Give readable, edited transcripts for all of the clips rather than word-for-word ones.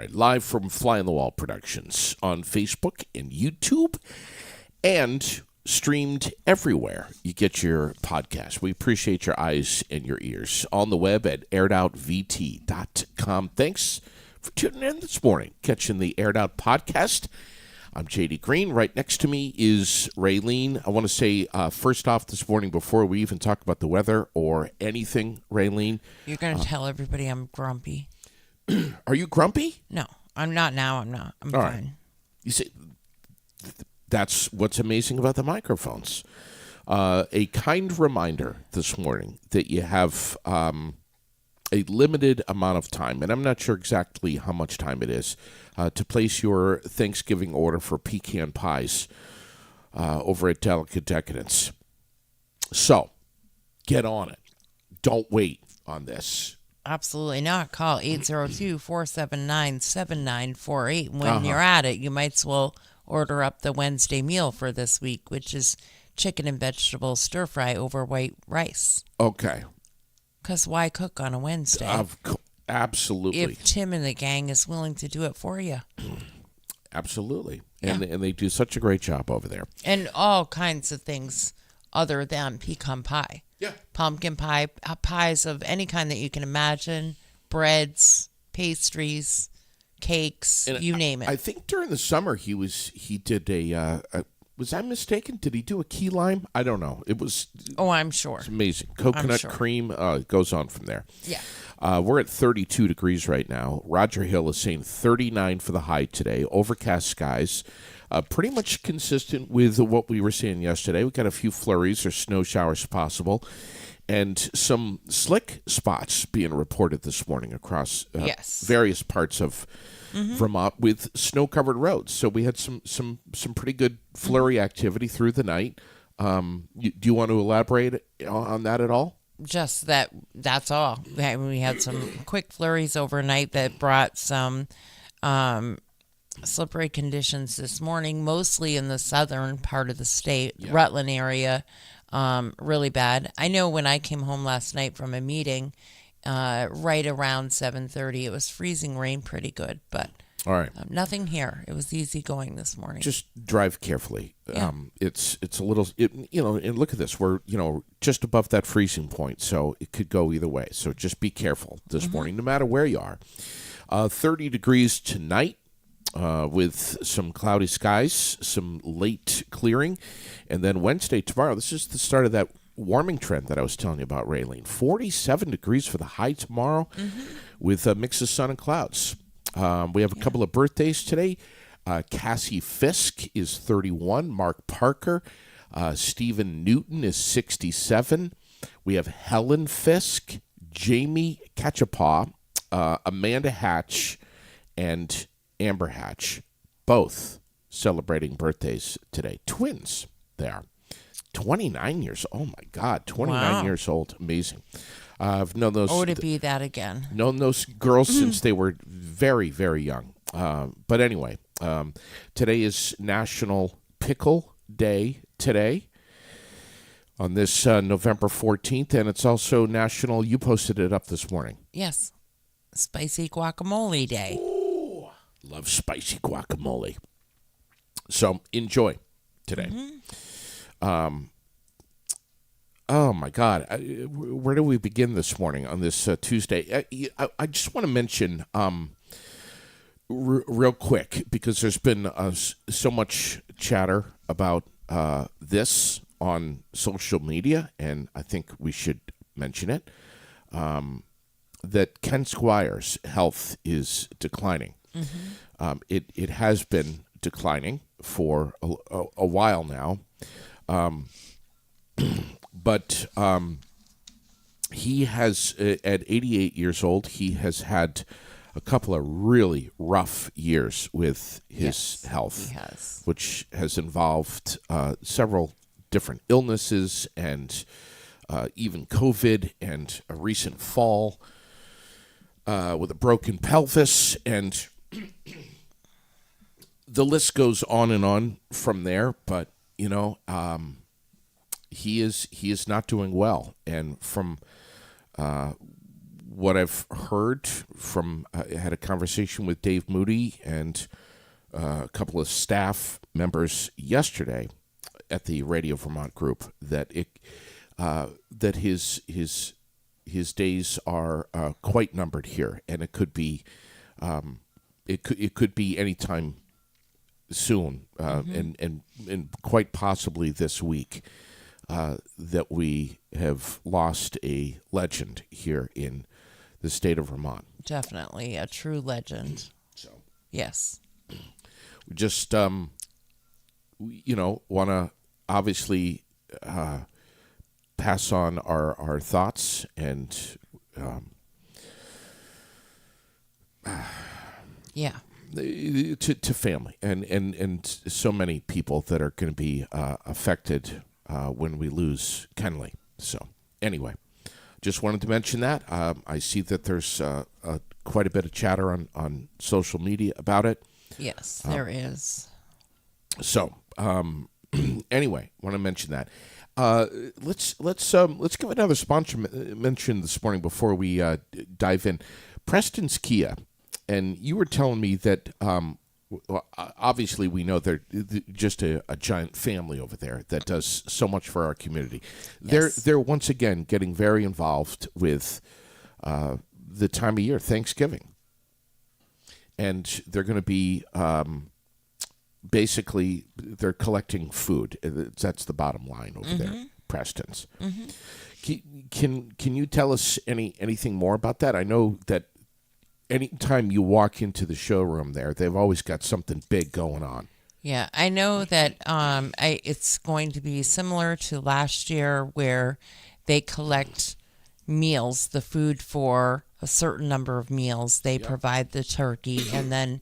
right, live from Fly on the Wall Productions on Facebook and YouTube and streamed everywhere you get your podcast. We appreciate your eyes and your ears on the web at airedoutVT.com. Thanks for tuning in this morning, catching the Aired Out podcast. I'm JD Green. Right next to me is Raylene. I want to say, first off this morning, before we even talk about the weather or anything, Raylene. You're going to tell everybody I'm grumpy. Are you grumpy? No, I'm not now. I'm not. I'm All fine. right. You see, that's what's amazing about the microphones. A kind reminder this morning that you have a limited amount of time, and I'm not sure exactly how much time it is, to place your Thanksgiving order for pecan pies over at Delicate Decadence. So, get on it. Don't wait on this. Absolutely not. Call 802-479-7948. When you're at it, you might as well order up the Wednesday meal for this week, which is chicken and vegetable stir fry over white rice. Okay. Because why cook on a Wednesday? Absolutely. If Tim and the gang is willing to do it for you. Absolutely. And they do such a great job over there. And all kinds of things other than pecan pie. Yeah. Pumpkin pie, pies of any kind that you can imagine, breads, pastries, cakes, And you name it. I think during the summer he did a was I mistaken? Did he do a key lime? I don't know. It was I'm sure. It's amazing. Coconut sure. cream goes on from there. Yeah. We're at 32 degrees right now. Roger Hill is saying 39 for the high today. Overcast skies. Pretty much consistent with what we were seeing yesterday. We got a few flurries or snow showers possible, and some slick spots being reported this morning across various parts of Vermont with snow-covered roads. So we had some pretty good flurry activity through the night. Do you want to elaborate on that at all? Just that's all. We had some quick flurries overnight that brought some slippery conditions this morning, mostly in the southern part of the state, Rutland area, really bad. I know when I came home last night from a meeting, right around 7:30, it was freezing rain pretty good, but all right. Nothing here. It was easy going this morning. Just drive carefully. Yeah. It's a little, and look at this. We're, just above that freezing point, so it could go either way. So just be careful this morning, no matter where you are. 30 degrees tonight. With some cloudy skies, some late clearing. And then Wednesday, tomorrow, this is the start of that warming trend that I was telling you about, Raylene. 47 degrees for the high tomorrow with a mix of sun and clouds. We have a couple of birthdays today. Cassie Fisk is 31. Mark Parker. Stephen Newton is 67. We have Helen Fisk, Jamie Ketchapaw, Amanda Hatch, and Amber Hatch, both celebrating birthdays today. Twins, they are. 29 years. Oh, my God. 29 years old. Amazing. I've known those. Oh, to be that again. Known those girls since they were very, very young. But anyway, today is National Pickle Day today on this November 14th. And it's also National, you posted it up this morning. Yes. Spicy Guacamole Day. Love spicy guacamole. So enjoy today. Oh, my God. Where do we begin this morning on this Tuesday? I just want to mention real quick, because there's been so much chatter about this on social media, and I think we should mention it, that Ken Squire's health is declining. It has been declining for a while now, but he has, at 88 years old, he has had a couple of really rough years with his health, which has involved several different illnesses and even COVID and a recent fall with a broken pelvis, and the list goes on and on from there. But he is not doing well, and from what I've heard from, I had a conversation with Dave Moody and a couple of staff members yesterday at the Radio Vermont group that that his days are quite numbered here, and it could be it could be any time soon, and quite possibly this week, that we have lost a legend here in the state of Vermont. Definitely a true legend. So Yes. we just want to obviously pass on our thoughts and Yeah. to family and so many people that are going to be affected when we lose Kenley. So anyway, just wanted to mention that. I see that there's quite a bit of chatter on social media about it. Yes, there is. So anyway, want to mention that. Let's give another sponsor mention this morning before we dive in. Preston's Kia, and you were telling me that obviously we know they're just a giant family over there that does so much for our community. Yes. They're once again getting very involved with the time of year, Thanksgiving, and they're going to be basically they're collecting food. That's the bottom line over there, Preston's. Can you tell us anything more about that? I know that anytime you walk into the showroom there, they've always got something big going on. Yeah, I know that it's going to be similar to last year where they collect meals, the food for a certain number of meals. They provide the turkey, and then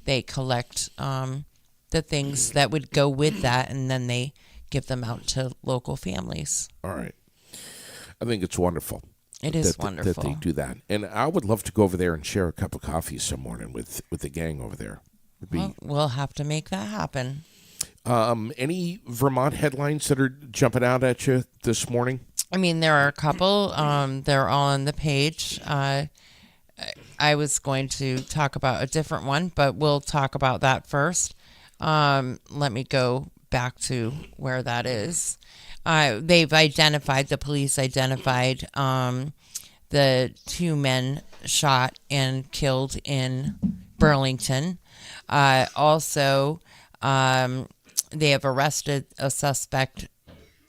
they collect the things that would go with that, and then they give them out to local families. All right. I think it's wonderful. It is wonderful that they do that. And I would love to go over there and share a cup of coffee some morning with the gang over there. Well, we'll have to make that happen. Any Vermont headlines that are jumping out at you this morning? I mean, there are a couple. They're all on the page. I was going to talk about a different one, but we'll talk about that first. Let me go back to where that is. The police identified the two men shot and killed in Burlington. Also, they have arrested a suspect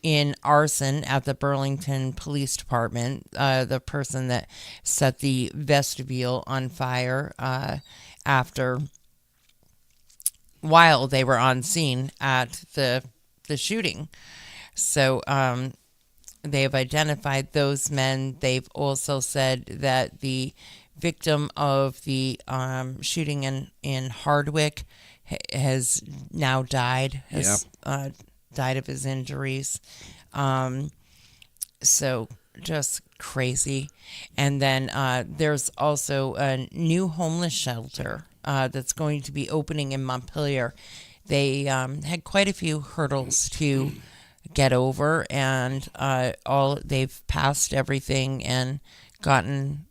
in arson at the Burlington Police Department, the person that set the vestibule on fire while they were on scene at the shooting. So they have identified those men. They've also said that the victim of the shooting in Hardwick has now died, died of his injuries. So just crazy. And then there's also a new homeless shelter that's going to be opening in Montpelier. They had quite a few hurdles to get over, and they've passed everything and gotten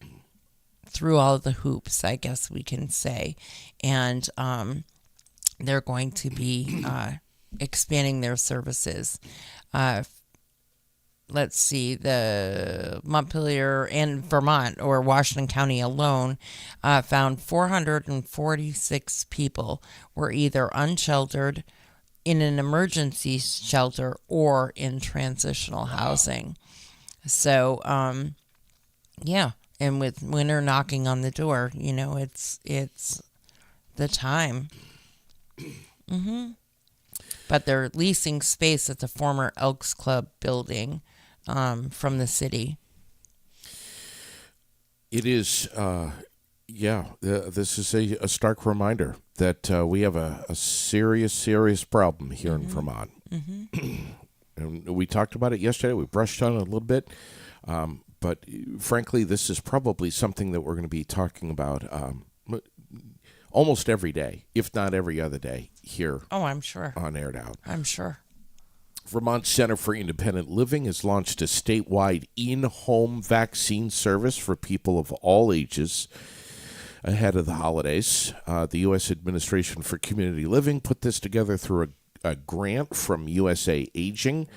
through all the hoops, I guess we can say. And they're going to be expanding their services. Let's see, the Montpelier and Vermont, or Washington County alone, found 446 people were either unsheltered, in an emergency shelter, or in transitional housing. So, and with winter knocking on the door, it's the time. But they're leasing space at the former Elks Club building from the city. It is, this is a stark reminder that we have a serious problem here in Vermont. And we talked about it yesterday. We brushed on it a little bit. But frankly, this is probably something that we're going to be talking about almost every day, if not every other day, here. Oh, I'm sure. On Aired Out. I'm sure. Vermont Center for Independent Living has launched a statewide in-home vaccine service for people of all ages ahead of the holidays. The U.S. Administration for Community Living put this together through a grant from USA Aging.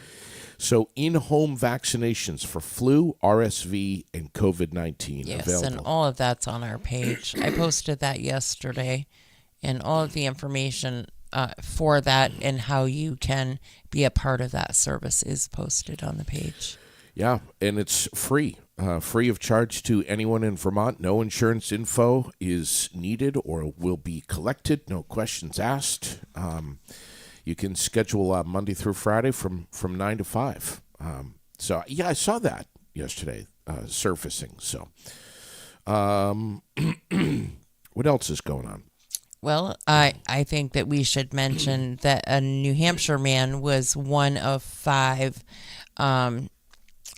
So in-home vaccinations for flu, RSV, and COVID-19 Yes, available. and all of that's on our page. I posted that yesterday, and all of the information for that and how you can be a part of that service is posted on the page. Yeah, and it's free. Free of charge to anyone in Vermont. No insurance info is needed or will be collected. No questions asked. You can schedule Monday through Friday from 9 to 5. So, yeah, I saw that yesterday surfacing. So, what else is going on? Well, I think that we should mention that a New Hampshire man was one of 5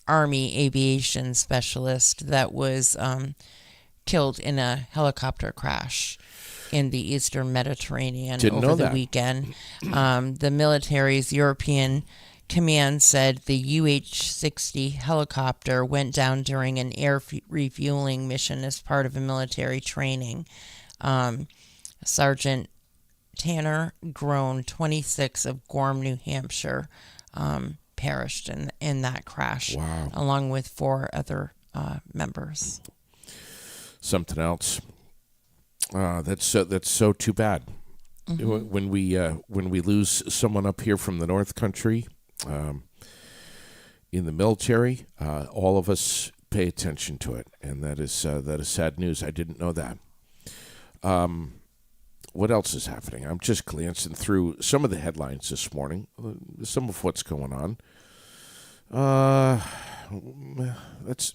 Army aviation specialists that was killed in a helicopter crash in the Eastern Mediterranean over the weekend. The military's European command said the UH-60 helicopter went down during an air refueling mission as part of a military training. Sergeant Tanner Groan, 26 of Gorham, New Hampshire, perished in that crash, wow, along with 4 other members. Something else. That's so too bad. Mm-hmm. When we lose someone up here from the North Country, in the military, all of us pay attention to it, and that is sad news. I didn't know that. What else is happening? I'm just glancing through some of the headlines this morning, some of what's going on. That's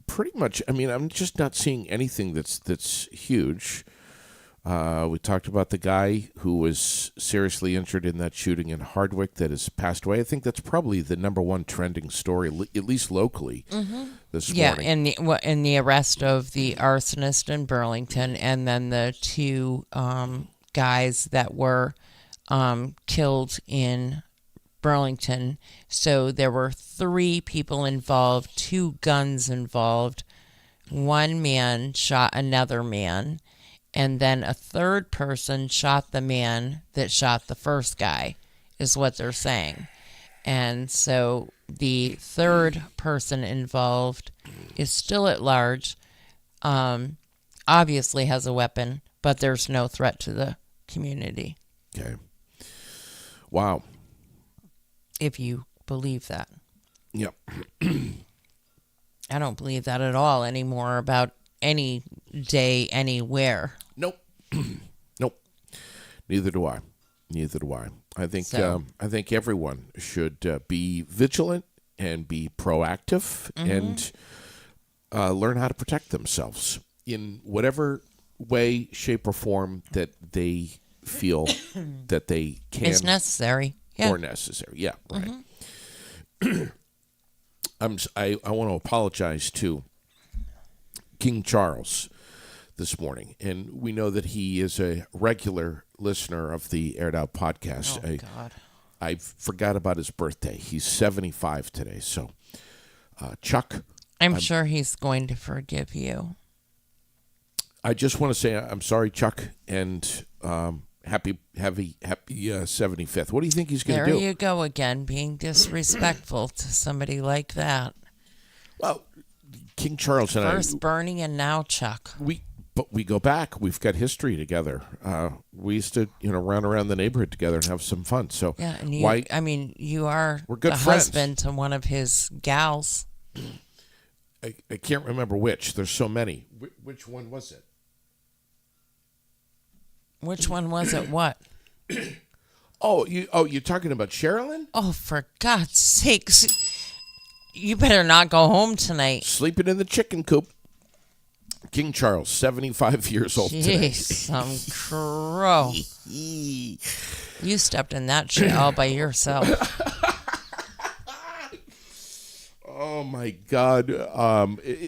pretty much. I mean, I'm just not seeing anything that's huge. We talked about the guy who was seriously injured in that shooting in Hardwick that has passed away. I think that's probably the number one trending story, at least locally, this morning. Yeah, and the arrest of the arsonist in Burlington, and then the 2 guys that were killed in Burlington. So there were 3 people involved, 2 guns involved. 1 man shot another man. And then a 3rd person shot the man that shot the first guy, is what they're saying. And so the 3rd person involved is still at large, obviously has a weapon, but there's no threat to the community. Okay. Wow. If you believe that. Yep. I don't believe that at all anymore about any day, anywhere. Nope. Nope. Neither do I. I think everyone should be vigilant and be proactive and learn how to protect themselves in whatever way, shape, or form that they feel that they can. It's necessary. Yeah. Or necessary. Yeah, right. I want to apologize to King Charles this morning, and we know that he is a regular listener of the Aired Out podcast. Oh, God. I forgot about his birthday. He's 75 today. So, Chuck. I'm sure he's going to forgive you. I just want to say I'm sorry, Chuck, and happy 75th. What do you think he's going to do? There you go again, being disrespectful to somebody like that. Well, King Charles and First Bernie and now Chuck. But we go back. We've got history together. We used to, run around the neighborhood together and have some fun. So yeah, and you are we're good the friends. Husband to one of his gals. I can't remember which. There's so many. Which one was it? Which one was it? What? You're talking about Sherilyn? Oh, for God's sakes! You better not go home tonight. Sleeping in the chicken coop. King Charles, 75 years old today. Jeez, some crow. You stepped in that shit all by yourself. Oh my God!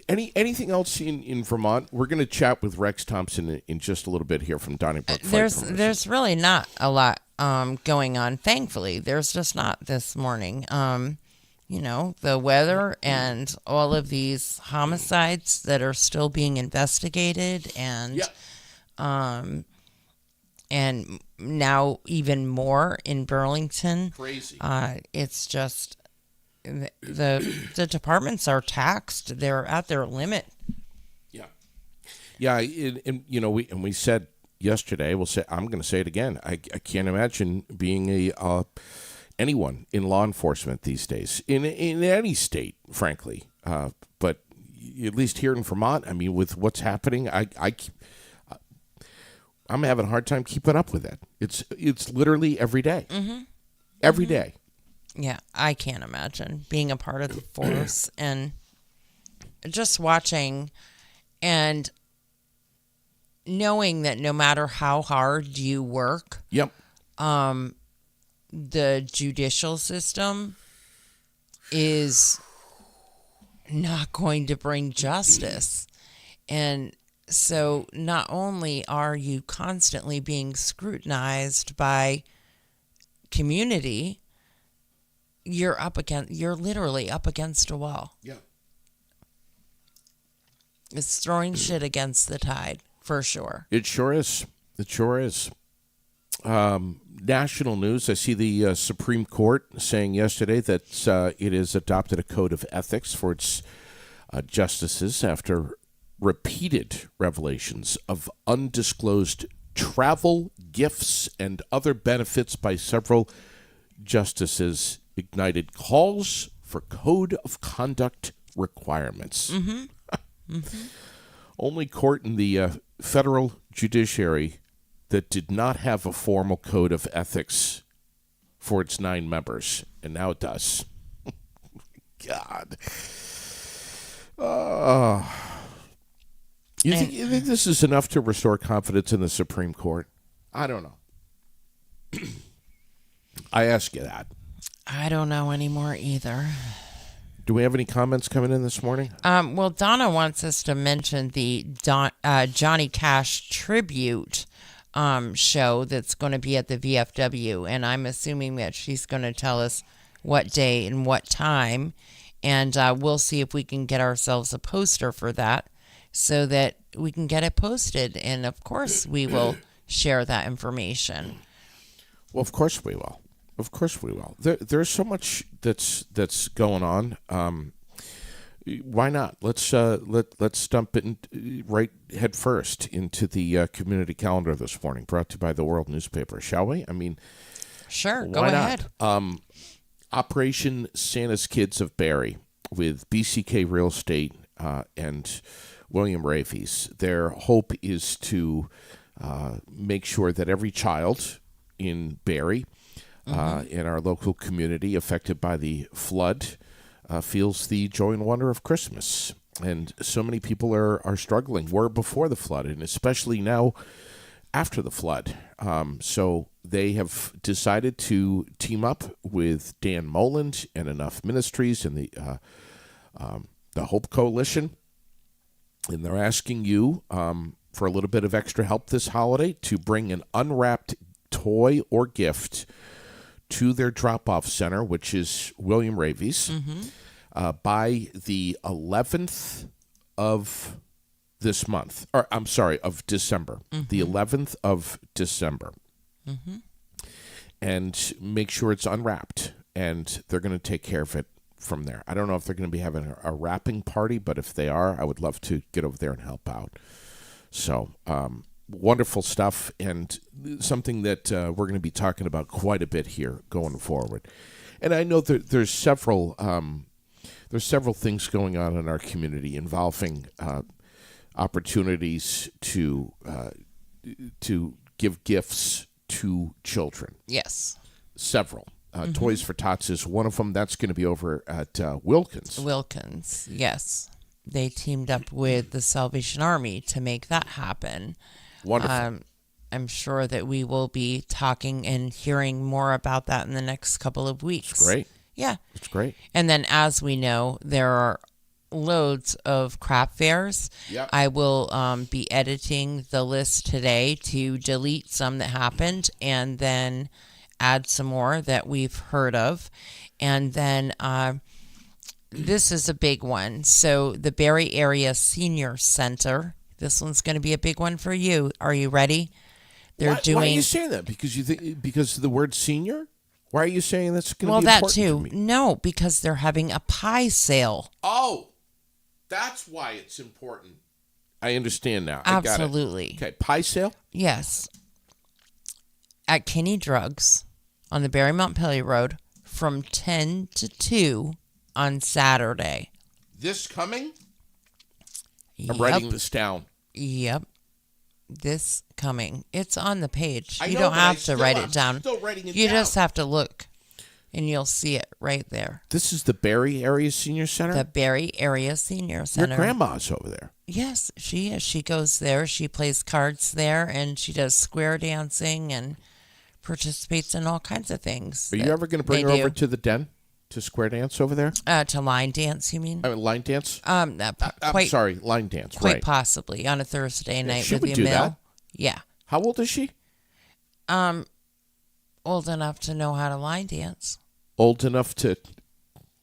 Anything else in Vermont? We're going to chat with Rex Thompson in just a little bit here from Donnybrook. There's really not a lot going on. Thankfully, there's just not this morning. The weather and all of these homicides that are still being investigated, and and now even more in Burlington. Crazy. It's just the departments are taxed. They're at their limit. Yeah, and we said yesterday. I'm going to say it again. I can't imagine being anyone in law enforcement these days in any state, frankly. But at least here in Vermont, I mean, with what's happening, I'm having a hard time keeping up with it. It's literally every day. Every day. Yeah, I can't imagine being a part of the force and just watching and knowing that no matter how hard you work, Yep. the judicial system is not going to bring justice. And so not only are you constantly being scrutinized by community, you're literally up against a wall. Yeah. It's throwing shit against the tide, for sure. It sure is. It sure is. National news. I see the Supreme Court saying yesterday that it has adopted a code of ethics for its justices after repeated revelations of undisclosed travel, gifts, and other benefits by several justices ignited calls for code of conduct requirements. Only court in the federal judiciary that did not have a formal code of ethics for its 9 members, and now it does. God. You think this is enough to restore confidence in the Supreme Court? I don't know. I ask you that. I don't know anymore either. Do we have any comments coming in this morning? Well, Donna wants us to mention the Johnny Cash tribute show that's going to be at the VFW, and I'm assuming that she's going to tell us what day and what time, and we'll see if we can get ourselves a poster for that so that we can get it posted, and of course we will share that information. Well, of course we will. Of course we will. There's so much that's going on. Why not? Let's dump it right head first into the community calendar this morning, brought to you by the World Newspaper, shall we? I mean, sure, go why ahead. Not? Operation Santa's Kids of Barrie with BCK Real Estate and William Rafies. Their hope is to make sure that every child in Barrie, in our local community affected by the flood, feels the joy and wonder of Christmas. And so many people are struggling, were before the flood, and especially now after the flood. So they have decided to team up with Dan Moland and Enough Ministries and the Hope Coalition. And they're asking you for a little bit of extra help this holiday to bring an unwrapped toy or gift to their drop-off center, which is William Rafies, by the 11th of this month. Or I'm sorry, of December. The 11th of December. And make sure it's unwrapped. And they're going to take care of it from there. I don't know if they're going to be having a wrapping party, but if they are, I would love to get over there and help out. So, wonderful stuff, and something that we're going to be talking about quite a bit here going forward. And I know that there's several things going on in our community involving opportunities to give gifts to children. Yes. Several. Toys for Tots is one of them. That's going to be over at Wilkins. Wilkins, yes. They teamed up with the Salvation Army to make that happen. Wonderful. I'm sure that we will be talking and hearing more about that in the next couple of weeks. It's great. Yeah. It's great. And then, as we know, there are loads of craft fairs. Yep. I will be editing the list today to delete some that happened and then add some more that we've heard of. And then this is a big one. So the Barry Area Senior Center. This one's going to be a big one for you. Are you ready? Why are you saying that? Because you think because of the word senior? Why are you saying that's going to be that important too. to me? No, because they're having a pie sale. Oh, that's why it's important. I understand now. Absolutely. I got it. Okay, pie sale? Yes. At Kinney Drugs on the Barry Montpelier Road from 10 to 2 on Saturday. This coming? I'm Yep. writing this down. Yep. This coming. It's on the page. I You know, don't but have to write it down. Still writing it You down. just have to look and you'll see it right there. This is the Barry Area Senior Center? The Barry Area Senior Your Center. grandma's over there. Yes, she is. She goes there. She plays cards there and she does square dancing and participates in all kinds of things. Are you that ever going to bring her they over do. to the den to square dance over there? To line dance, you mean? I mean, line dance? I'm sorry, line dance. quite Right. possibly on a Thursday night she with would the do mill. that. Yeah. How old is she? Old enough to know how to line dance. Old enough to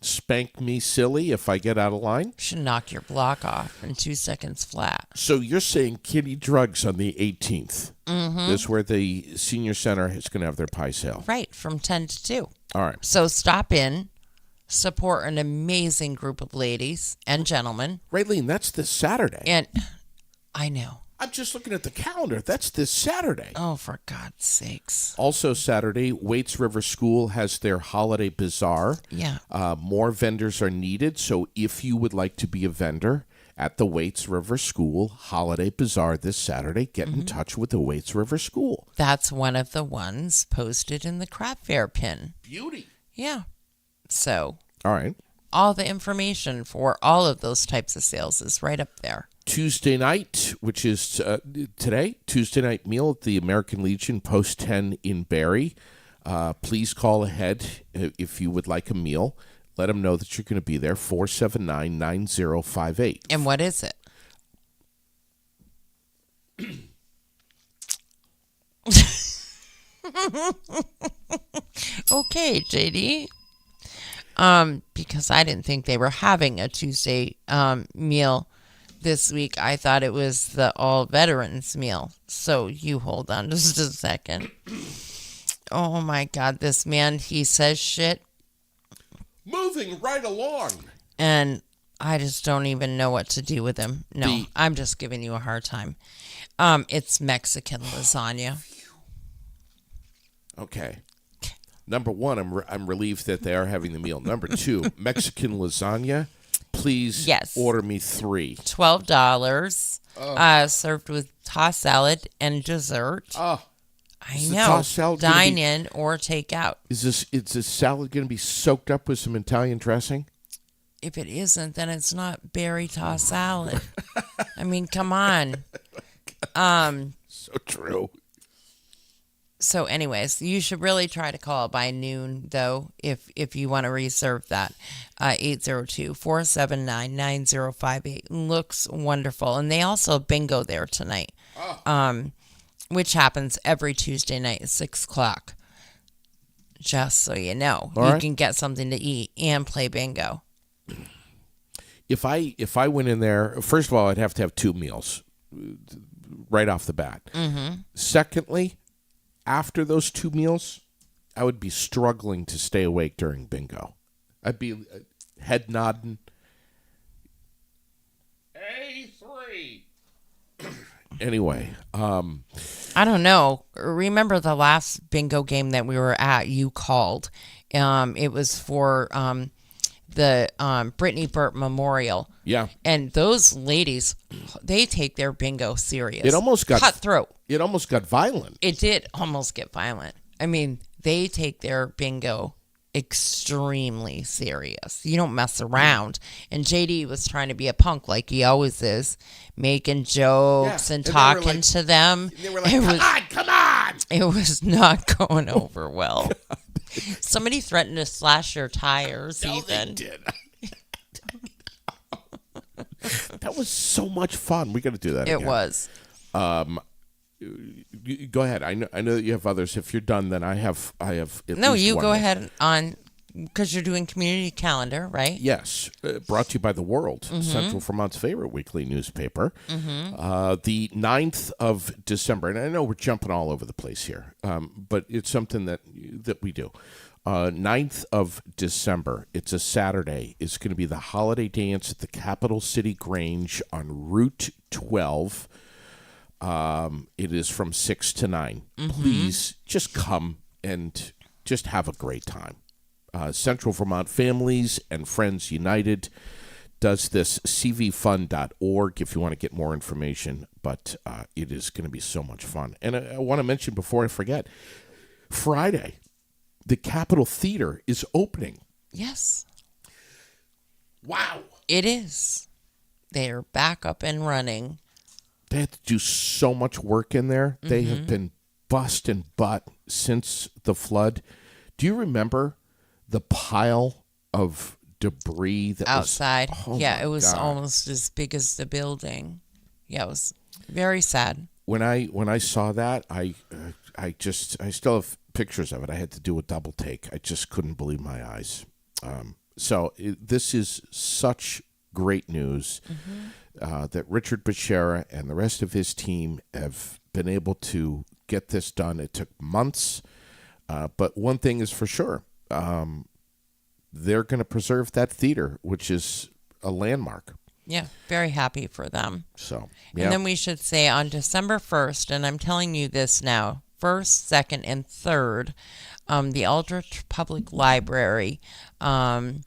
spank me silly if I get out of line? Should knock your block off in 2 seconds flat. So you're saying Kinney Drugs on the 18th. Mm-hmm. This is where the senior center is going to have their pie sale. Right, from 10 to 2. All right. So stop in, support an amazing group of ladies and gentlemen. Raylene, that's this Saturday. And I know. I'm just looking at the calendar. That's this Saturday. Oh, for God's sakes. Also Saturday, Waits River School has their holiday bazaar. Yeah. More vendors are needed, so if you would like to be a vendor at the Waits River School Holiday Bazaar this Saturday, get in touch with the Waits River School. That's one of the ones posted in the craft fair pin. Beauty. Yeah. So All right. all the information for all of those types of sales is right up there. Tuesday night, which is today, Tuesday night meal at the American Legion, Post 10 in Barrie. Please call ahead if you would like a meal. Let them know that you're going to be there, 479-9058. And what is it? Okay, JD. Because I didn't think they were having a Tuesday meal this week. I thought it was the all veterans meal. So you hold on just a second. Oh my God, this man, he says shit. Moving right along. And I just don't even know what to do with him. No, I'm just giving you a hard time. It's Mexican lasagna. Okay. Number one, I'm relieved that they are having the meal. Number two, Mexican lasagna. Please order me 3. $12. Served with tossed salad and dessert. Oh, I is the know. tossed salad gonna Dine be- in or take out. is this salad going to be soaked up with some Italian dressing? If it isn't, then it's not berry tossed salad. I mean, come on. So true. So, anyways, you should really try to call by noon, though, if you want to reserve that. 802-479-9058. Looks wonderful. And they also have bingo there tonight, which happens every Tuesday night at 6 o'clock. Just so you know. All you right. can get something to eat and play bingo. If I went in there, first of all, I'd have to have 2 meals right off the bat. Mm-hmm. Secondly, after those 2 meals, I would be struggling to stay awake during bingo. I'd be head nodding. A3. Anyway, I don't know. Remember the last bingo game that we were at, you called. It was for the Brittany Burt Memorial. yeah, And those ladies, they take their bingo serious. It almost got- cutthroat. it almost got violent. It did almost get violent. I mean, they take their bingo extremely serious. You don't mess around. And JD was trying to be a punk like he always is, making jokes Yeah, and and they were talking like- to them. They were like, It come was- on, come on. It was not going over well. Somebody threatened to slash your tires No, they even. did. That was so much fun. We got to do that It again. was. Go ahead. I know that you have others. If you're done, then I have at No, least you one go more. ahead on because you're doing community calendar, right? Yes, brought to you by The World, Mm-hmm. Central Vermont's favorite weekly newspaper. The 9th of December, and I know we're jumping all over the place here, but it's something that we do. 9th of December, it's a Saturday, is going to be the holiday dance at the Capital City Grange on Route 12. It is from 6 to 9. Please just come and just have a great time. Central Vermont Families and Friends United does this, cvfund.org if you want to get more information, but it is going to be so much fun. And I want to mention before I forget, Friday, the Capitol Theater is opening. Yes, Wow. it is. They are back up and running. They had to do so much work in there. They have been busting butt since the flood. Do you remember the pile of debris that Outside. was... Oh Yeah, my it was God. almost as big as the building. Yeah, it was very sad. When I saw that, I still have pictures of it. I had to do a double take. I just couldn't believe my eyes. This is such great news that Richard Bechara and the rest of his team have been able to get this done. It took months, but one thing is for sure. They're going to preserve that theater, which is a landmark. Yeah, very happy for them. So, And then we should say on December 1st, and I'm telling you this now, 1st, 2nd, and 3rd, the Aldrich Public Library and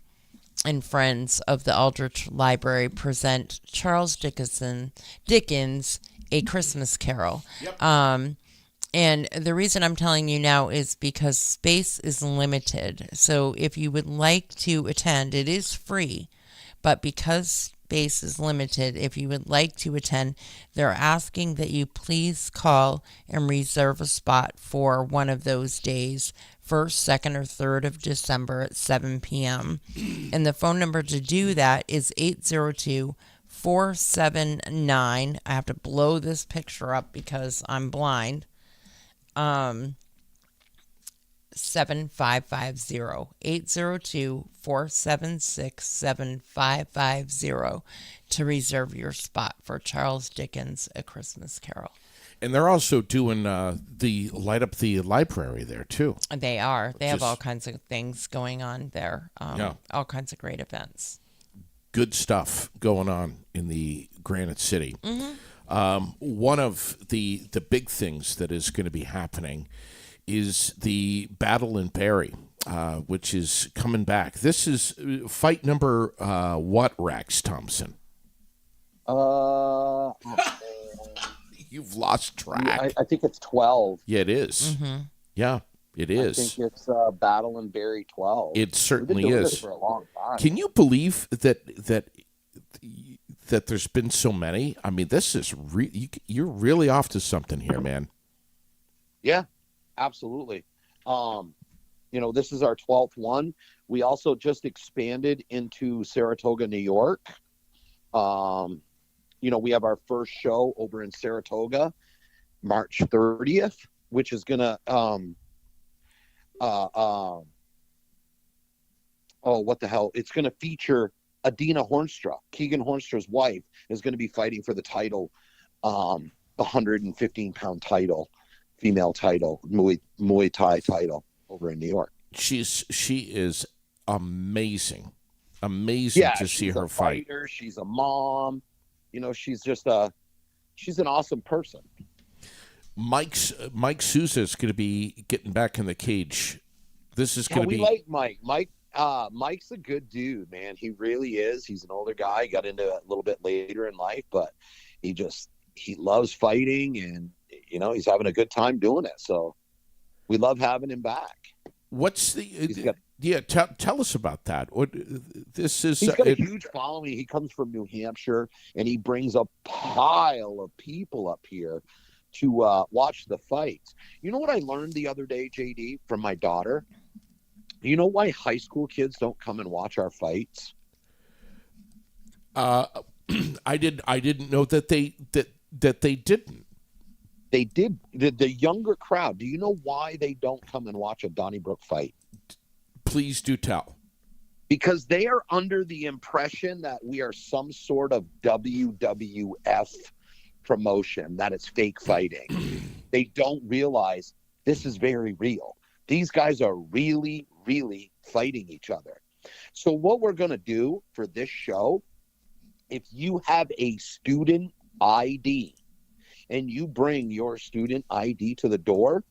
Friends of the Aldrich Library present Charles Dickens, A Christmas Carol. Yep. And the reason I'm telling you now is because space is limited. So if you would like to attend, it is free. But because space is limited, if you would like to attend, they're asking that you please call and reserve a spot for one of those days, 1st, 2nd, or 3rd of December at 7 p.m. And the phone number to do that is 802-479. I have to blow this picture up because I'm blind. 7550 802-476-7550 to reserve your spot for Charles Dickens' A Christmas Carol. And they're also doing the light up the library there too. They are. They have Just- all kinds of things going on there. All kinds of great events. Good stuff going on in the Granite City. One of the big things that is going to be happening is the Battle in Barrie, which is coming back. This is fight number what, Rex Thompson? You've lost track. I think it's 12. Yeah, it is. Yeah, it I is. think it's Battle in Barrie 12. It We've been certainly doing is. this for a long time. Can you believe that there's been so many? I mean, this is you're really off to something here, man. Yeah, absolutely. This is our 12th one. We also just expanded into Saratoga, New York. We have our first show over in Saratoga, March 30th, which is gonna what the hell? It's gonna feature Adina Hornstra. Keegan Hornstra's wife is gonna be fighting for the title, the 115-pound title, female title, Muay Thai title over in New York. She is amazing to see she's her a fight. fighter, she's a mom. She's just she's an awesome person. Mike Souza is going to be getting back in the cage. This is going to We be like Mike. Mike's a good dude, man. He really is. He's an older guy. He got into it a little bit later in life, but he loves fighting, and he's having a good time doing it. So we love having him back. What's the tell us about that. What this is? He's got a huge following. He comes from New Hampshire, and he brings a pile of people up here to watch the fights. You know what I learned the other day, JD, from my daughter? You know why high school kids don't come and watch our fights? I didn't know that they didn't. They did. The younger crowd. Do you know why they don't come and watch a Donnybrook fight? Please do tell. Because they are under the impression that we are some sort of WWF promotion, that it's fake fighting. They don't realize this is very real. These guys are really, really fighting each other. So what we're going to do for this show, if you have a student ID and you bring your student ID to the door,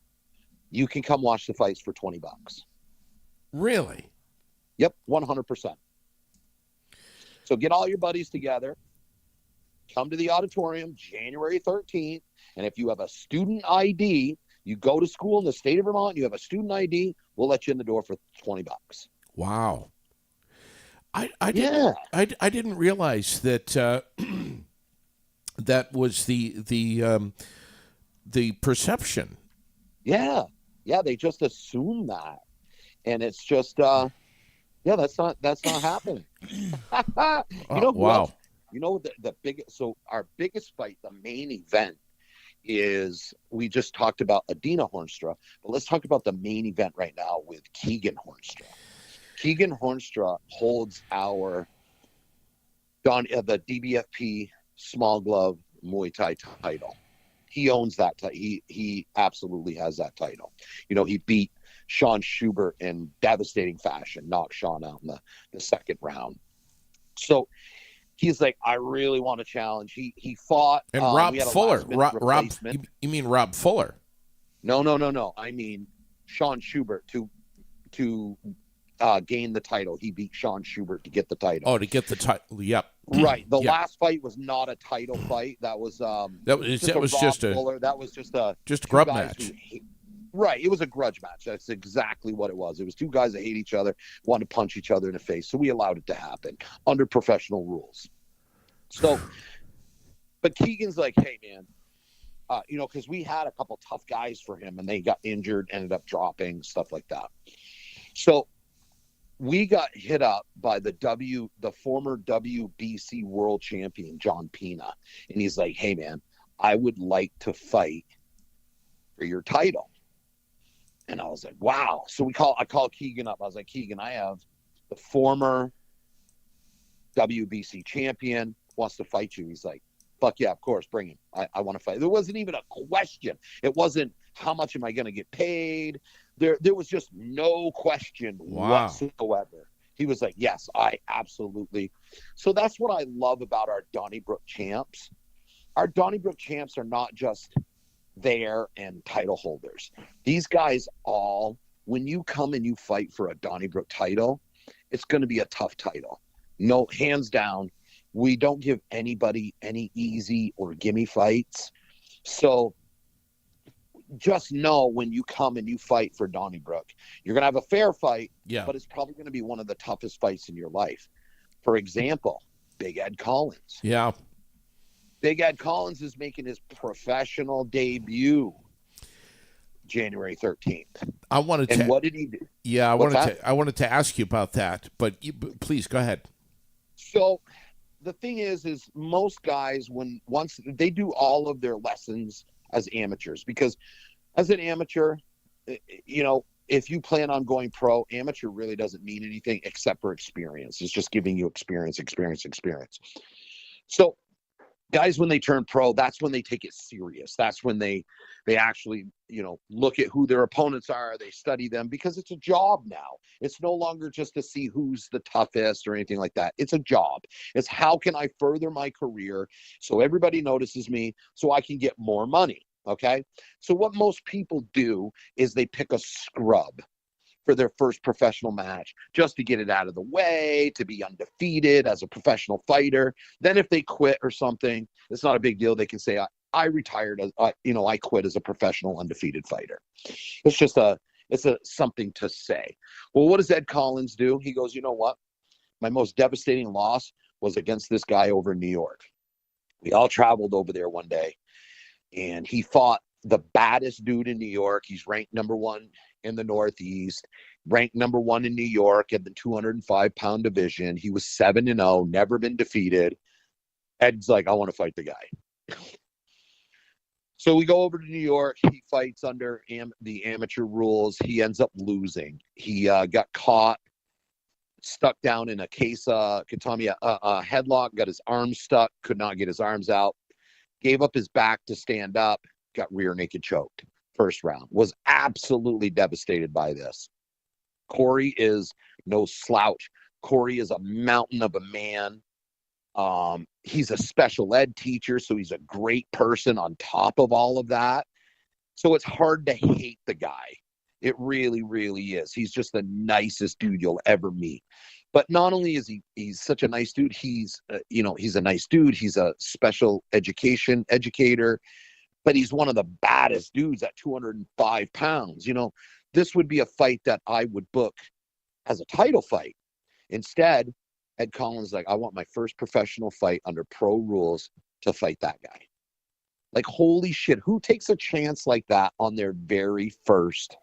you can come watch the fights for $20. Really? Yep, 100%. So get all your buddies together, come to the auditorium January 13th, and if you have a student ID, you go to school in the state of Vermont, you have a student ID, we'll let you in the door for $20. Wow. I didn't realize that that was the perception. Yeah, they just assume that, and it's just that's not happening. Wow. You know the biggest. So our biggest fight, the main event, is we just talked about Adina Hornstra, but let's talk about the main event right now with Keegan Hornstra. Keegan Hornstra holds the DBFP small glove Muay Thai title. He owns that. He absolutely has that title. You know, he beat Sean Schubert in devastating fashion, knocked Sean out in the second round. So he's like, I really want to challenge. He fought. And Rob Fuller. Rob, you mean Rob Fuller? No. I mean Sean Schubert to gain the title. He beat Sean Schubert to get the title. Oh, to get the title. Yep. Right. The last fight was not a title fight. That was just a grub match. Right. It was a grudge match. That's exactly what it was. It was two guys that hate each other, wanted to punch each other in the face. So we allowed it to happen under professional rules. So, but Keegan's like, hey, man, because we had a couple tough guys for him and they got injured, ended up dropping, stuff like that. So we got hit up by the former WBC world champion, John Pena. And he's like, hey, man, I would like to fight for your title. And I was like, wow. So I called Keegan up. I was like, Keegan, I have the former WBC champion wants to fight you. He's like, fuck yeah, of course, bring him. I want to fight. There wasn't even a question. It wasn't how much am I going to get paid. There was just no question whatsoever. He was like, yes, I absolutely. So that's what I love about our Donnybrook champs. Our Donnybrook champs are not just there and title holders. These guys when you come and you fight for a Donnybrook title, it's going to be a tough title. No, hands down, we don't give anybody any easy or gimme fights. So just know when you come and you fight for Donnybrook, you're going to have a fair fight, but it's probably going to be one of the toughest fights in your life. For example, Big Ed Collins. Yeah. Big Ed Collins is making his professional debut January 13th. What did he do? Yeah, I wanted to ask you about that, but please go ahead. So the thing is most guys, once they do all of their lessons as amateurs, because as an amateur, if you plan on going pro, amateur really doesn't mean anything except for experience. It's just giving you experience. So guys, when they turn pro, that's when they take it serious. That's when they actually, look at who their opponents are. They study them because it's a job now. It's no longer just to see who's the toughest or anything like that. It's a job. It's how can I further my career so everybody notices me so I can get more money. Okay. So what most people do is they pick a scrub for their first professional match just to get it out of the way, to be undefeated as a professional fighter. Then if they quit or something, it's not a big deal. They can say, I retired, I quit as a professional undefeated fighter. It's just something to say. Well, what does Ed Collins do? He goes, you know what? My most devastating loss was against this guy over in New York. We all traveled over there one day and he fought the baddest dude in New York. He's ranked number 1 in the Northeast, ranked number 1 in New York at the 205-pound division. He was 7-0, never been defeated. Ed's like, I want to fight the guy. So we go over to New York. He fights under the amateur rules. He ends up losing. He got caught, stuck down in a case, Katami, headlock, got his arms stuck, could not get his arms out, gave up his back to stand up, got rear naked choked. First round. Was absolutely devastated by this. Corey is no slouch. Corey is a mountain of a man. He's a special ed teacher, so he's a great person on top of all of that. So it's hard to hate the guy. It really, really is. He's just the nicest dude you'll ever meet. But not only is he's such a nice dude, he's a nice dude. He's a special education educator, but he's one of the baddest dudes at 205 pounds. This would be a fight that I would book as a title fight. Instead, Ed Collins like, I want my first professional fight under pro rules to fight that guy. Like, holy shit, who takes a chance like that on their very first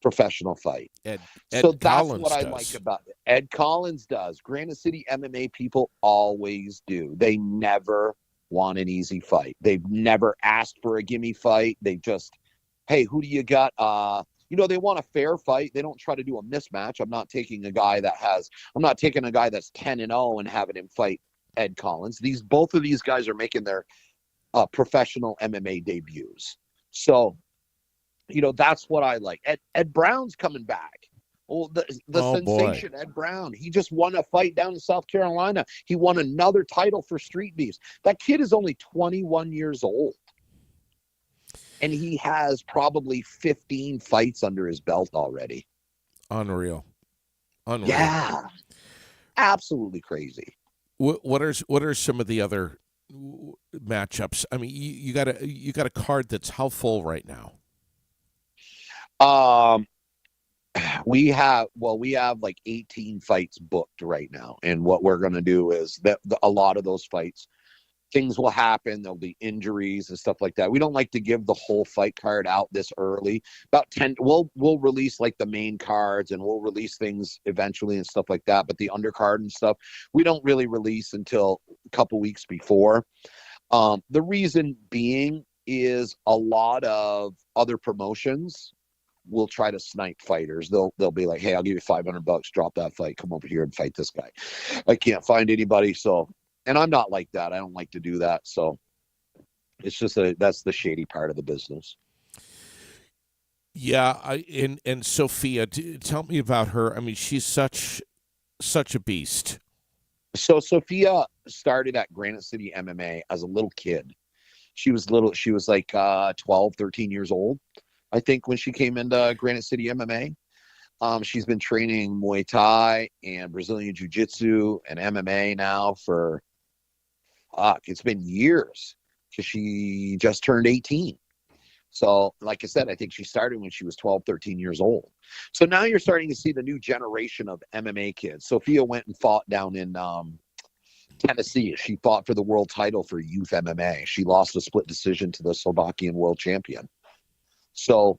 professional fight? Ed So that's Collins what I does. like about it. Ed Collins does. Granite City MMA people always do. They never want an easy fight. They've never asked for a gimme fight. They just, hey, who do you got? They want a fair fight. They don't try to do a mismatch. I'm not taking a guy that's 10-0 and having him fight Ed Collins. Both of these guys are making their professional MMA debuts. So, that's what I like. Ed Brown's coming back. Oh, the sensation, boy. Ed Brown. He just won a fight down in South Carolina. He won another title for Street Beefs. That kid is only 21 years old. And he has probably 15 fights under his belt already. Unreal. Yeah. Absolutely crazy. What are some of the other matchups? I mean, you got a card that's how full right now? We have like 18 fights booked right now. And what we're going to do is that a lot of those fights, things will happen. There'll be injuries and stuff like that. We don't like to give the whole fight card out this early. About 10, we'll release like the main cards, and we'll release things eventually and stuff like that. But the undercard and stuff, we don't really release until a couple weeks before. The reason being is a lot of other promotions will try to snipe fighters. They'll be like, hey, I'll give you $500, drop that fight, come over here and fight this guy. I can't find anybody, so. And I'm not like that. I don't like to do that. So it's just that's the shady part of the business. Yeah. And Sophia, tell me about her. I mean, she's such a beast. So Sophia started at Granite City MMA as a little kid. She was like 12, 13 years old, I think, when she came into Granite City MMA. She's been training Muay Thai and Brazilian Jiu-Jitsu and MMA now for it's been years, because she just turned 18. So like I said, I think she started when she was 12, 13 years old. So now you're starting to see the new generation of MMA kids. Sophia went and fought down in Tennessee. She fought for the world title for youth MMA. She lost a split decision to the Slovakian world champion. So,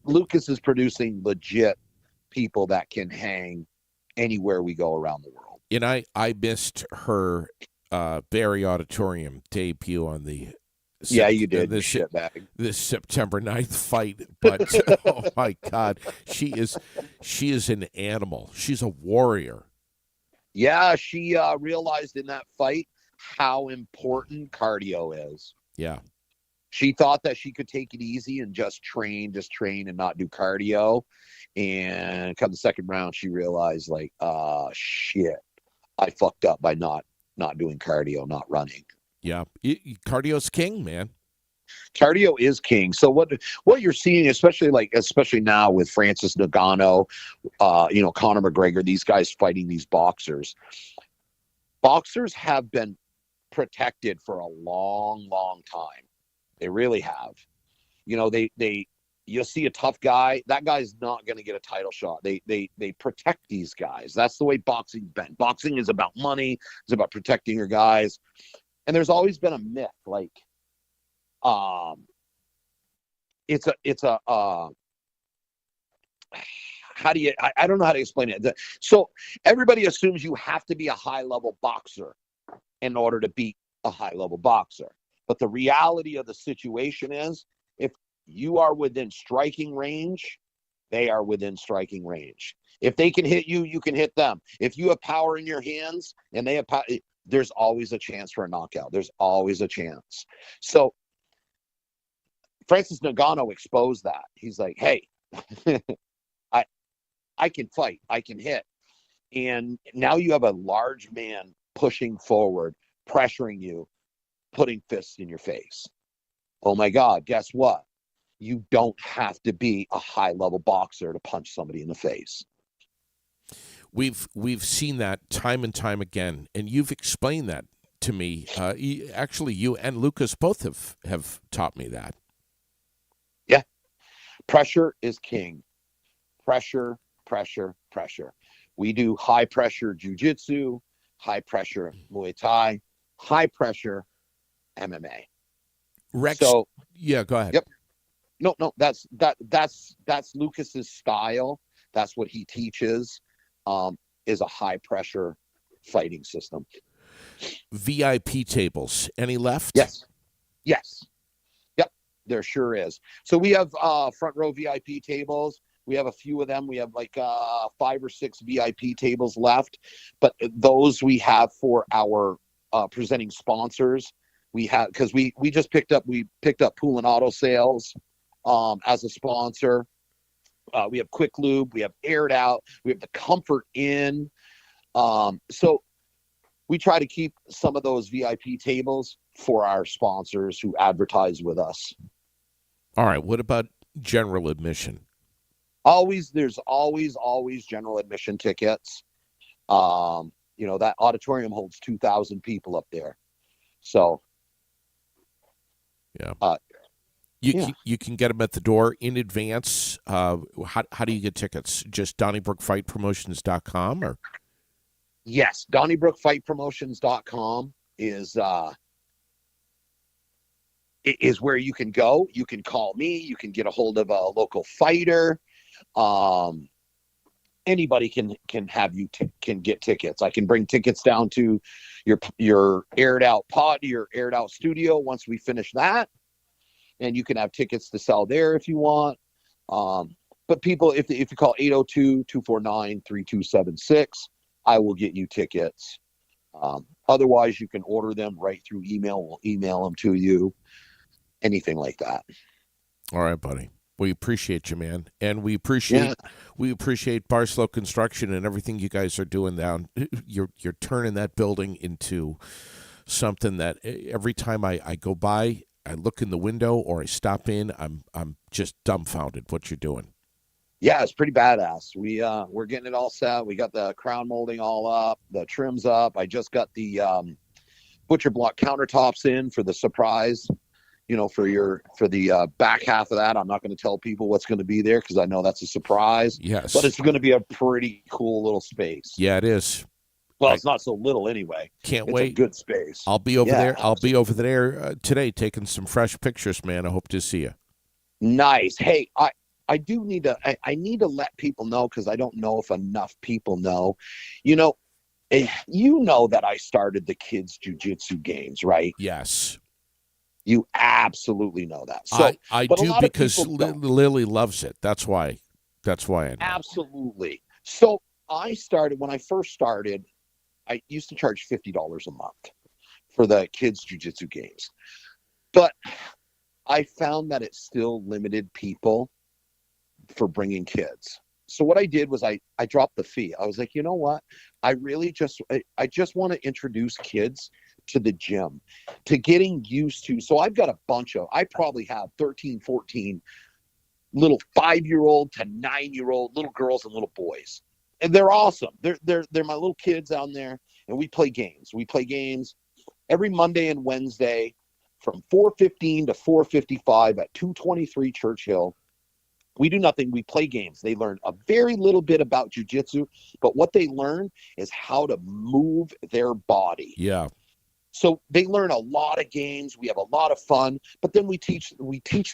Lucas is producing legit people that can hang anywhere we go around the world. And I missed her Barry Auditorium debut on the you did this September 9th fight, but oh my God, she is an animal. She's a warrior. Yeah, she realized in that fight how important cardio is. Yeah, she thought that she could take it easy and just train and not do cardio. And come the second round, she realized like, shit, I fucked up by not doing cardio, not running. Yeah. Cardio's king, man. Cardio is king. So what you're seeing, especially now with Francis Ngannou, Conor McGregor, these guys fighting these boxers have been protected for a long, long time. They really have. You'll see a tough guy. That guy's not going to get a title shot. They protect these guys. That's the way boxing's been. Boxing is about money. It's about protecting your guys. And there's always been a myth, like, it's a how do you, I don't know how to explain it. So everybody assumes you have to be a high level boxer in order to beat a high-level boxer. But the reality of the situation is, if you are within striking range, they are within striking range. If they can hit you, you can hit them. If you have power in your hands and they have power, there's always a chance for a knockout. There's always a chance. So Francis Ngannou exposed that. He's like, hey, I can fight. I can hit. And now you have a large man pushing forward, pressuring you, putting fists in your face. Oh my God, guess what? You don't have to be a high-level boxer to punch somebody in the face. We've seen that time and time again, and you've explained that to me. Actually, you and Lucas both have taught me that. Yeah. Pressure is king. Pressure, pressure, pressure. We do high-pressure jiu-jitsu, high-pressure Muay Thai, high-pressure MMA. Rex, so, yeah, go ahead. Yep. No, that's Lucas's style. That's what he teaches, is a high-pressure fighting system. VIP tables, any left? Yes. Yep, there sure is. So we have front row VIP tables. We have a few of them. We have like 5 or 6 VIP tables left, but those we have for our presenting sponsors. We have, because we just picked up Poulin Auto Sales as a sponsor. We have Quick Lube. We have Aired Out. We have the Comfort Inn. So we try to keep some of those VIP tables for our sponsors who advertise with us. All right. What about general admission? There's always general admission tickets. That auditorium holds 2,000 people up there. So, yeah. You can get them at the door in advance. How do you get tickets? Just DonnyBrookFightPromotions.com or? Yes, DonnyBrookFightPromotions.com is where you can go. You can call me. You can get a hold of a local fighter. Anybody can get tickets. I can bring tickets down to your Aired Out pod, your Aired Out studio once we finish that, and you can have tickets to sell there if you want. But people, if you call 802-249-3276, I will get you tickets. Otherwise, you can order them right through email. We'll email them to you. Anything like that. All right, buddy. We appreciate you, man, and we appreciate Barslow Construction and everything you guys are doing down. You're turning that building into something that every time I go by, I look in the window or I stop in, I'm just dumbfounded what you're doing. Yeah, it's pretty badass. We're getting it all set. We got the crown molding all up, the trims up. I just got the butcher block countertops in for the surprise. For the back half of that. I'm not going to tell people what's going to be there because I know that's a surprise. Yes. But it's going to be a pretty cool little space. Yeah, it is. Well, it's not so little anyway. Can't it's wait. A good space. I'll be over there. I'll be over there today taking some fresh pictures, man. I hope to see you. Nice. Hey, I do need to I need to let people know because I don't know if enough people know. You know that I started the kids' jiu-jitsu games, right? Yes. You absolutely know that. So I do because Lily loves it. That's why I know. Absolutely. So when I first started, I used to charge $50 a month for the kids' jiu-jitsu games. But I found that it still limited people for bringing kids. So what I did was I dropped the fee. I was like, you know what? I just want to introduce kids to the gym, to getting used to. So I've got I probably have 13, 14 little 5-year-old to 9-year-old little girls and little boys. And they're awesome. They're my little kids down there. And we play games. We play games every Monday and Wednesday from 4:15 to 4:55 at 223 Churchill. We do nothing. We play games. They learn a very little bit about jiu-jitsu, but what they learn is how to move their body. Yeah. So they learn a lot of games. We have a lot of fun, but then we teach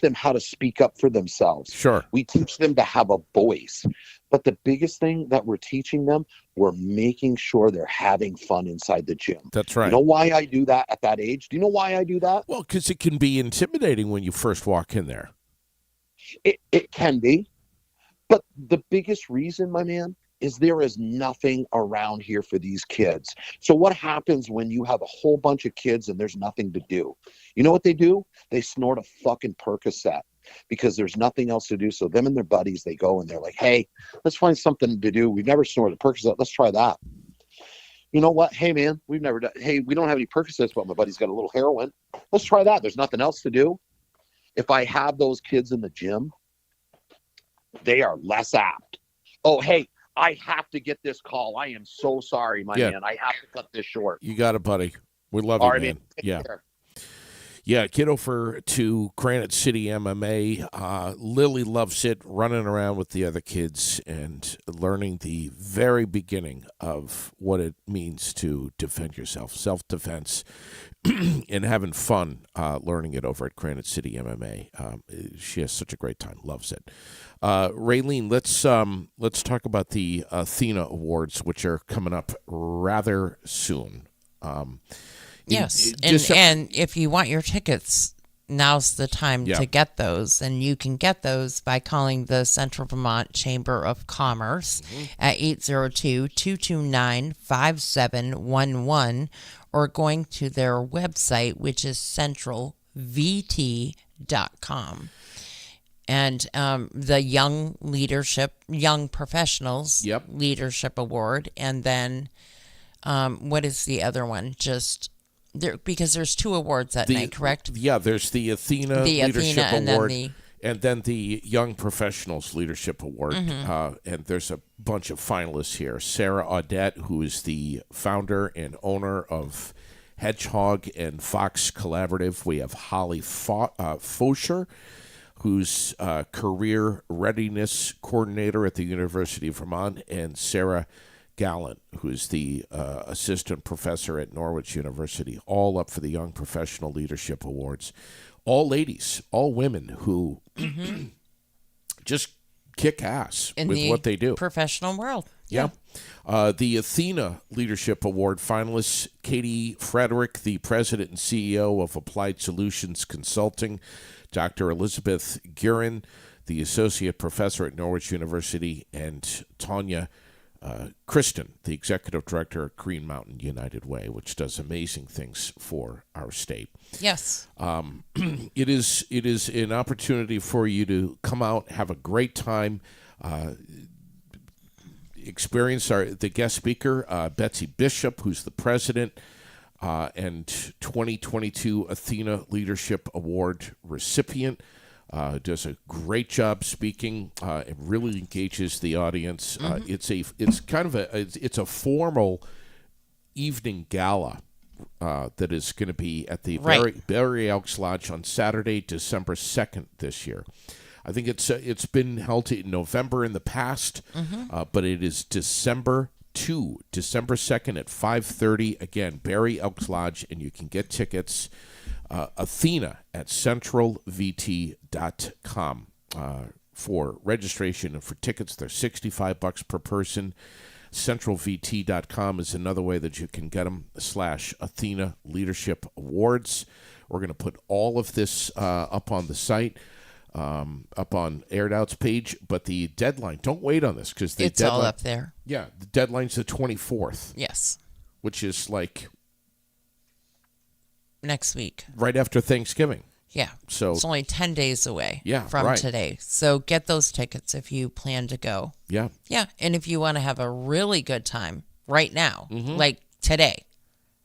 them how to speak up for themselves. Sure. We teach them to have a voice. But the biggest thing that we're teaching them, we're making sure they're having fun inside the gym. That's right. You know why I do that at that age? Do you know why I do that? Well, because it can be intimidating when you first walk in there. It can be. But the biggest reason, my man, is there is nothing around here for these kids. So what happens when you have a whole bunch of kids and there's nothing to do? You know what they do? They snort a fucking Percocet because there's nothing else to do. So them and their buddies, they go and they're like, hey, let's find something to do. We've never snorted a Percocet. Let's try that. You know what? Hey, man, we've never done. Hey, we don't have any Percocets, but my buddy's got a little heroin. Let's try that. There's nothing else to do. If I have those kids in the gym, they are less apt. Oh, hey, I have to get this call. I am so sorry, my man. I have to cut this short. You got it, buddy. We love All you, right, man. Take Yeah. care. Yeah, get over to Granite City MMA. Lily loves it, running around with the other kids and learning the very beginning of what it means to defend yourself, self-defense, and having fun learning it over at Granite City MMA. She has such a great time, loves it. Raylene, let's talk about the Athena Awards, which are coming up rather soon. Yes, and if you want your tickets, now's the time to get those, and you can get those by calling the Central Vermont Chamber of Commerce at 802-229-5711 or going to their website, which is centralvt.com. And the Young Professionals Leadership Award, and then what is the other one? Just there, because there's two awards that night, correct? Yeah, there's the Athena Leadership Award, and and then the Young Professionals Leadership Award. And there's a bunch of finalists here. Sarah Audette, who is the founder and owner of Hedgehog and Fox Collaborative. We have Holly Fosher, who's Career Readiness Coordinator at the University of Vermont, and Sarah Gallant, who's the assistant professor at Norwich University, all up for the Young Professional Leadership Awards. All ladies, all women who just kick ass in with what they do. Professional world. Yeah. The Athena Leadership Award finalists, Katie Frederick, the president and CEO of Applied Solutions Consulting, Dr. Elizabeth Guerin, the associate professor at Norwich University, and Tanya Kristen, the executive director at Green Mountain United Way, which does amazing things for our state. Yes. It is an opportunity for you to come out, have a great time, experience the guest speaker, Betsy Bishop, who's the president and 2022 Athena Leadership Award recipient. Does a great job speaking. It really engages the audience. It's a formal evening gala that is going to be at the Barry Elks Lodge on Saturday, December 2nd this year. I think it's been held in November in the past, but it is December 2nd at 5:30. Again, Barry Elks Lodge, and you can get tickets. Athena at centralvt.com for registration and for tickets. They're $65 per person. Centralvt.com is another way that you can get them, /Athena Leadership Awards. We're going to put all of this up on the site, up on Aired Out's page, but the deadline, don't wait on this because it's all up there. Yeah, the deadline's the 24th. Yes. Which is like next week, right after Thanksgiving. Yeah. So it's only 10 days away from today. So get those tickets if you plan to go. Yeah. Yeah. And if you want to have a really good time right now, like today,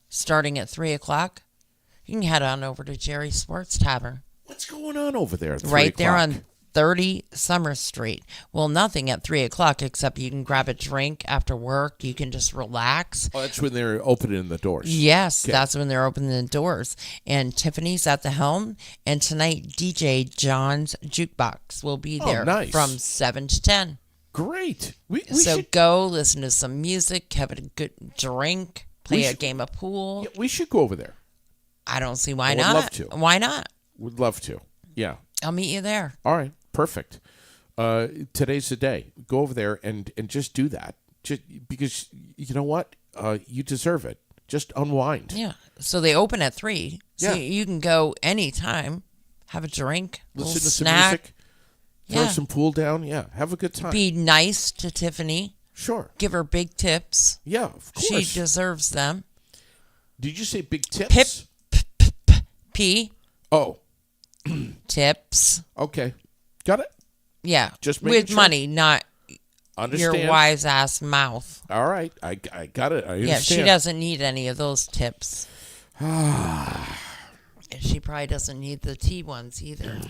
starting at 3:00, you can head on over to Jerry's Sports Tavern. What's going on over there at 3:00? Right there on 30 Summer Street. Well, nothing at 3:00 except you can grab a drink after work. You can just relax. Oh, that's when they're opening the doors. Yes, that's when they're opening the doors. And Tiffany's at the helm. And tonight, DJ John's Jukebox will be there from 7 to 10. Great. We so should go listen to some music, have a good drink, play a game of pool. Yeah, we should go over there. I don't see why not. Would love to. Why not? Would love to. Yeah. I'll meet you there. All right. Perfect. today's the day. Go over there and just do that. Just because you know what, you deserve it. Just unwind. Yeah. So they open at 3. So Yeah. you can go anytime, have a drink, Listen little to some snack. music. Throw Yeah. some pool down. Yeah, have a good time. Be nice to Tiffany. Sure. Give her big tips. Yeah, of She course. deserves them. Did you say big tips? P. Oh, Tips. okay. Got it. Yeah. Just making with sure. money, not Understand. your wise ass mouth. All right. I got it. I understand. Yeah, she doesn't need any of those tips. She probably doesn't need the tea ones either.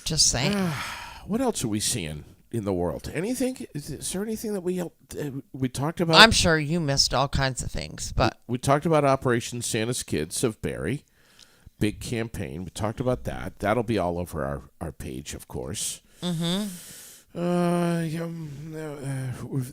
Just saying. What else are we seeing in the world? Anything? Is there anything that we talked about? I'm sure you missed all kinds of things, but We talked about Operation Santa's Kids of Barrie. Big campaign. We talked about that. That'll be all over our page, of course. Mm-hmm.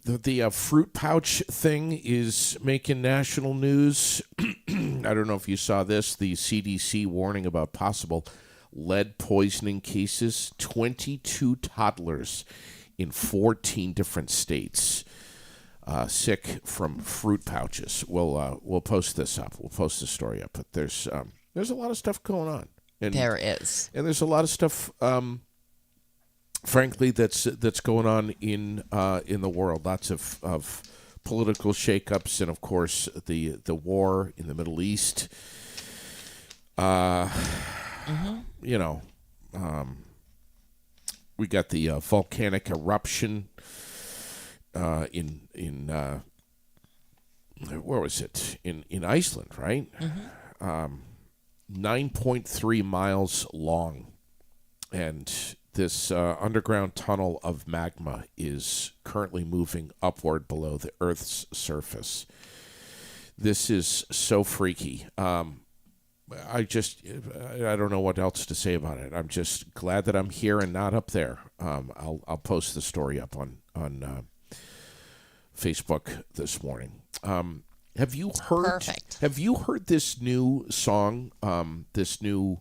The fruit pouch thing is making national news. I don't know if you saw this. The CDC warning about possible lead poisoning cases. 22 toddlers in 14 different states sick from fruit pouches. We'll post this up. We'll post the story up. But there's a lot of stuff going on. And there is. and there's a lot of stuff, frankly, that's going on in the world. Lots of political shakeups, and of course the war in the Middle East. You know, we got the volcanic eruption in where was it? In Iceland, right? 9.3 miles long, and this underground tunnel of magma is currently moving upward below the Earth's surface. This is so freaky. I don't know what else to say about it. I'm just glad that I'm here and not up there. I'll post the story up on Facebook this morning. Have you heard? Perfect. Have you heard this new song? This new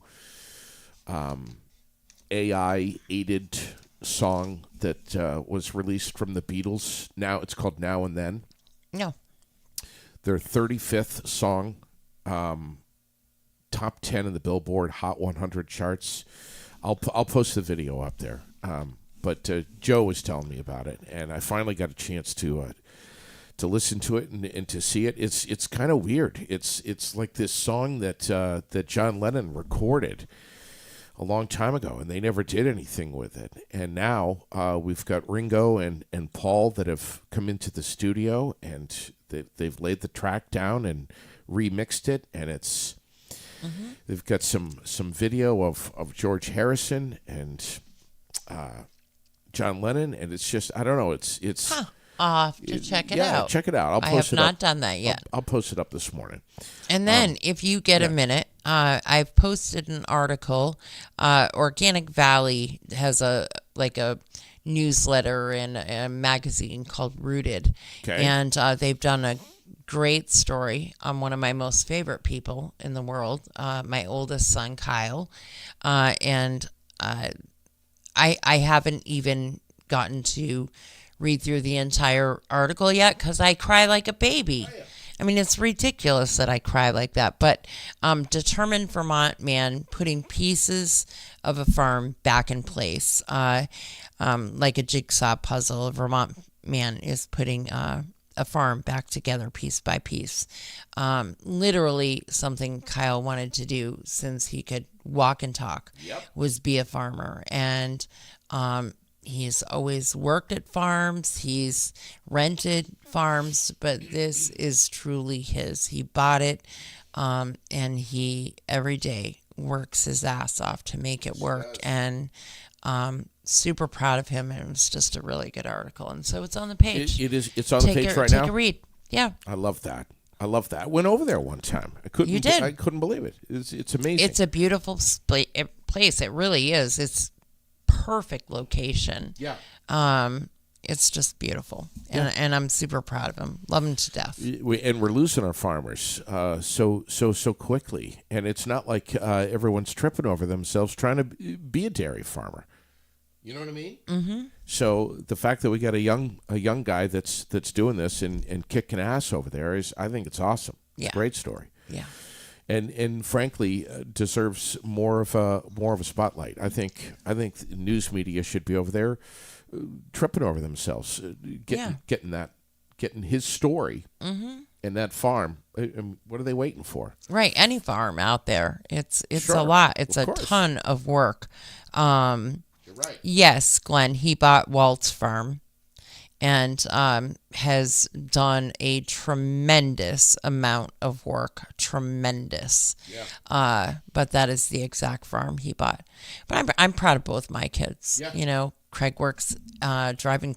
AI aided song that was released from the Beatles. Now it's called Now and Then. No. Their 35th song, top 10 in the Billboard Hot 100 charts. I'll post the video up there. But Joe was telling me about it, and I finally got a chance to listen to it and to see it. It's kind of weird. It's like this song that John Lennon recorded a long time ago, and they never did anything with it. And now we've got Ringo and Paul that have come into the studio, and they've laid the track down and remixed it, and it's they've got some video of George Harrison and John Lennon, and it's just, I don't know, it's I'll have to check it yeah, out. check it out. I'll I post have it not up. done that yet. I'll post it up this morning. And then, if you get a minute, I've posted an article. Organic Valley has a newsletter and a magazine called Rooted, Okay. and they've done a great story on one of my most favorite people in the world, my oldest son Kyle, and I haven't even gotten to read through the entire article yet because I cry like a baby. I mean, it's ridiculous that I cry like that. But determined Vermont man putting pieces of a farm back in place, like a jigsaw puzzle. A Vermont man is putting a farm back together piece by piece. Literally something Kyle wanted to do since he could walk and talk was be a farmer. And he's always worked at farms. He's rented farms, but this is truly his. He bought it, and he every day works his ass off to make it work. And super proud of him. And it was just a really good article. And so it's on the page. It is. It's on the page right now. Take a read. Yeah. I love that. I went over there one time. You did. I couldn't believe it. It's amazing. It's a beautiful place. It really is. It's perfect location. Yeah. It's just beautiful, and I'm super proud of him. Love him to death. We're losing our farmers so quickly, and it's not like everyone's tripping over themselves trying to be a dairy farmer. You know what I mean? Mm-hmm. So the fact that we got a young guy that's doing this and kicking ass over there is, I think it's awesome. It's Yeah. a great story. Yeah. And frankly deserves more of a spotlight. I think news media should be over there tripping over themselves, getting his story and that farm. What are they waiting for? Right. Any farm out there. It's Sure. a lot. It's Of a course. ton of work. You're right. Yes, Glenn, he bought Walt's farm and has done a tremendous amount of work. Tremendous. Yeah. But that is the exact farm he bought. But I'm proud of both my kids. Yeah. You know, Craig works driving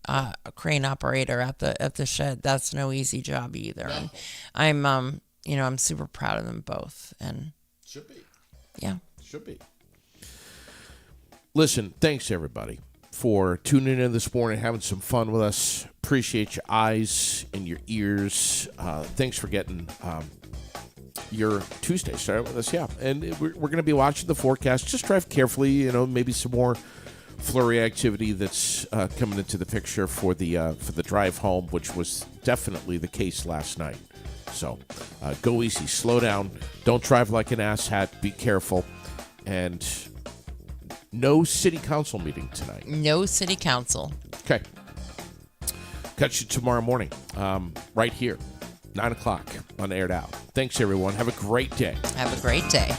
a crane operator at the shed. That's no easy job either. No. And I'm super proud of them both. And Should be. yeah. Should be. Listen, thanks everybody for tuning in this morning, having some fun with us. Appreciate your eyes and your ears. Thanks for getting your Tuesday started with us. Yeah, and we're going to be watching the forecast. Just drive carefully. You know, maybe some more flurry activity that's coming into the picture for the drive home, which was definitely the case last night. So go easy, slow down, don't drive like an asshat. Be careful, and no city council meeting tonight. No city council. Okay. Catch you tomorrow morning, right here, 9 o'clock on Aired Out. Thanks, everyone. Have a great day. Have a great day.